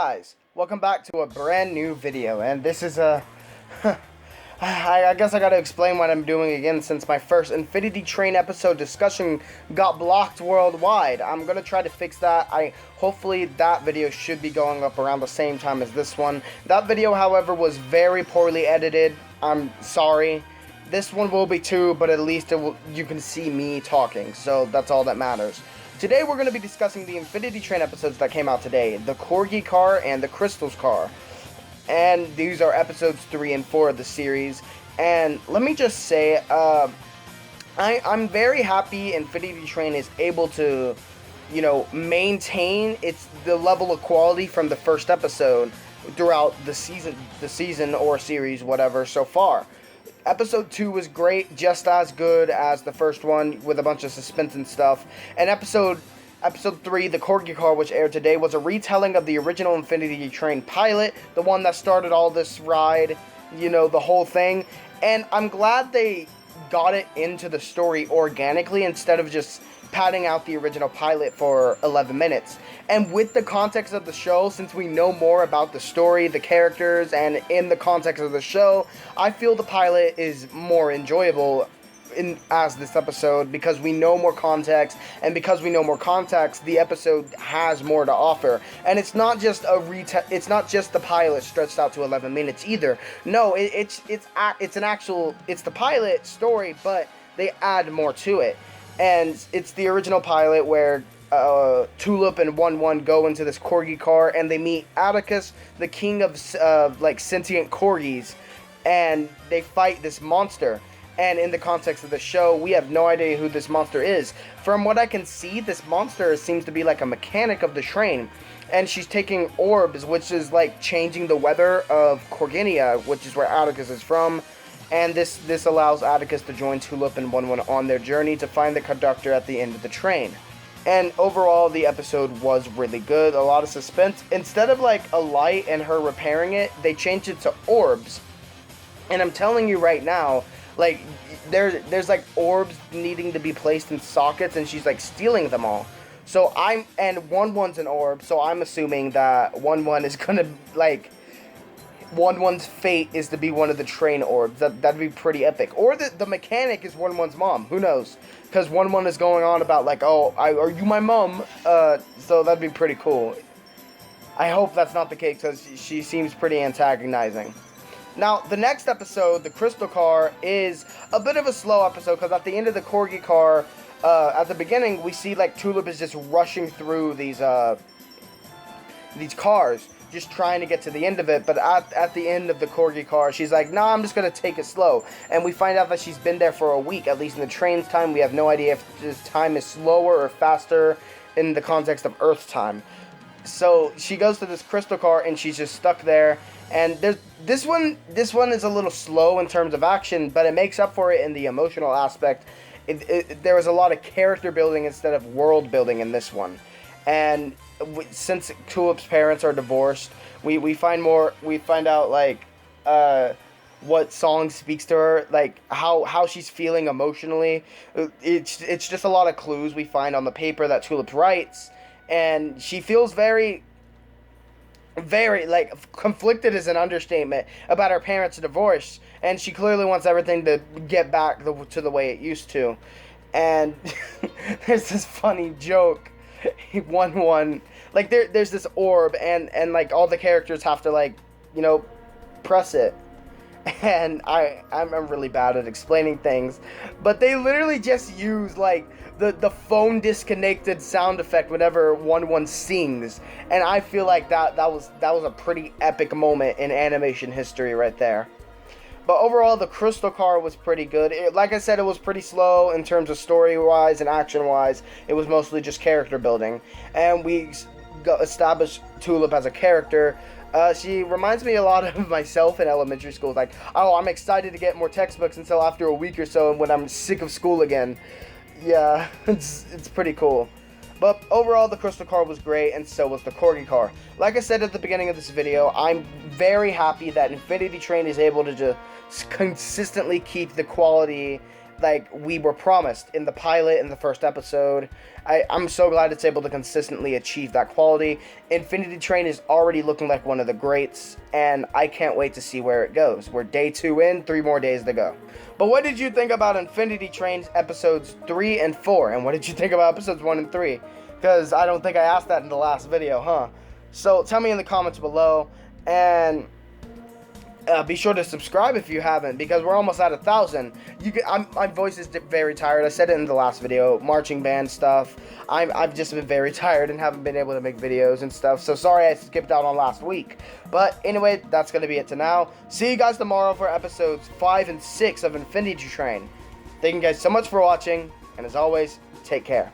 guys, welcome back to a brand new video, and this is a I guess I gotta explain what I'm doing again since my first Infinity Train episode discussion got blocked worldwide. I'm gonna try to fix that. Hopefully that video should be going up around the same time as this one. That video, however, was very poorly edited. I'm sorry. This one will be too, but at least you can see me talking, so that's all that matters. Today we're going to be discussing the Infinity Train episodes that came out today, the Corgi car and the Crystal's car. And these are episodes 3 and 4 of the series. And let me just say, I'm very happy Infinity Train is able to, maintain the level of quality from the first episode throughout the season or series, whatever, so far. Episode 2 was great, just as good as the first one, with a bunch of suspense and stuff. And episode 3, the Corgi car, which aired today, was a retelling of the original Infinity Train pilot, the one that started all this ride, the whole thing. And I'm glad they got it into the story organically instead of just padding out the original pilot for 11 minutes. And with the context of the show, since we know more about the story, the characters, and in the context of the show, I feel the pilot is more enjoyable as this episode because we know more context, and because we know more context, the episode has more to offer. And it's not just it's not just the pilot stretched out to 11 minutes either. No, it's the pilot story, but they add more to it. And it's the original pilot where Tulip and 1-1 go into this Corgi car, and they meet Atticus, the king of sentient Corgis, and they fight this monster. And in the context of the show, we have no idea who this monster is. From what I can see, this monster seems to be like a mechanic of the train, and she's taking orbs, which is like changing the weather of Corginia, which is where Atticus is from. And this allows Atticus to join Tulip and 1-1 on their journey to find the conductor at the end of the train. And overall, the episode was really good. A lot of suspense. Instead of like a light and her repairing it, they changed it to orbs. And I'm telling you right now, like there's like orbs needing to be placed in sockets, and she's like stealing them all. So 1-1's an orb, so I'm assuming that 1-1 is gonna 1-1's fate is to be one of the train orbs. That'd be pretty epic. Or the mechanic is 1-1's mom. Who knows? Because 1-1 is going on about like, oh, are you my mom? So that'd be pretty cool. I hope that's not the case because she seems pretty antagonizing. Now, the next episode, the Crystal Car, is a bit of a slow episode because at the end of the Corgi car, at the beginning, we see like Tulip is just rushing through these cars, just trying to get to the end of it. But at the end of the Corgi car, she's like, nah, I'm just going to take it slow. And we find out that she's been there for a week, at least in the train's time. We have no idea if this time is slower or faster in the context of Earth's time. So she goes to this Crystal Car, and she's just stuck there. And this one is a little slow in terms of action, but it makes up for it in the emotional aspect. There was a lot of character building instead of world building in this one. And since Tulip's parents are divorced, we find out like what song speaks to her, like how she's feeling emotionally. It's just a lot of clues we find on the paper that Tulip writes, and she feels very conflicted is an understatement about her parents' divorce, and she clearly wants everything to get back to the way it used to. And there's this funny joke. 1-1, like there's this orb, and like all the characters have to press it, and I'm really bad at explaining things, but they literally just use like the phone disconnected sound effect whenever 1-1 sings, and I feel like that was a pretty epic moment in animation history right there. But overall, the Crystal Car was pretty good. Like I said, it was pretty slow in terms of story-wise and action-wise. It was mostly just character building. And we established Tulip as a character. She reminds me a lot of myself in elementary school. Like, oh, I'm excited to get more textbooks until after a week or so when I'm sick of school again. Yeah, it's pretty cool. But overall, the Crystal Car was great, and so was the Corgi car. Like I said at the beginning of this video, I'm very happy that Infinity Train is able to just consistently keep the quality like we were promised in the pilot in the first episode. I'm so glad it's able to consistently achieve that quality. Infinity Train is already looking like one of the greats, and I can't wait to see where it goes. We're day 2 in, 3 more days to go. But what did you think about Infinity Train's episodes 3 and 4? And what did you think about episodes 1 and 3? Because I don't think I asked that in the last video, huh? So tell me in the comments below, and be sure to subscribe if you haven't, because we're almost at 1,000. My voice is very tired. I said it in the last video, marching band stuff. I've just been very tired and haven't been able to make videos and stuff. So sorry I skipped out on last week. But anyway, that's gonna be it to now. See you guys tomorrow for episodes 5 and 6 of Infinity Train. Thank you guys so much for watching, and as always, take care.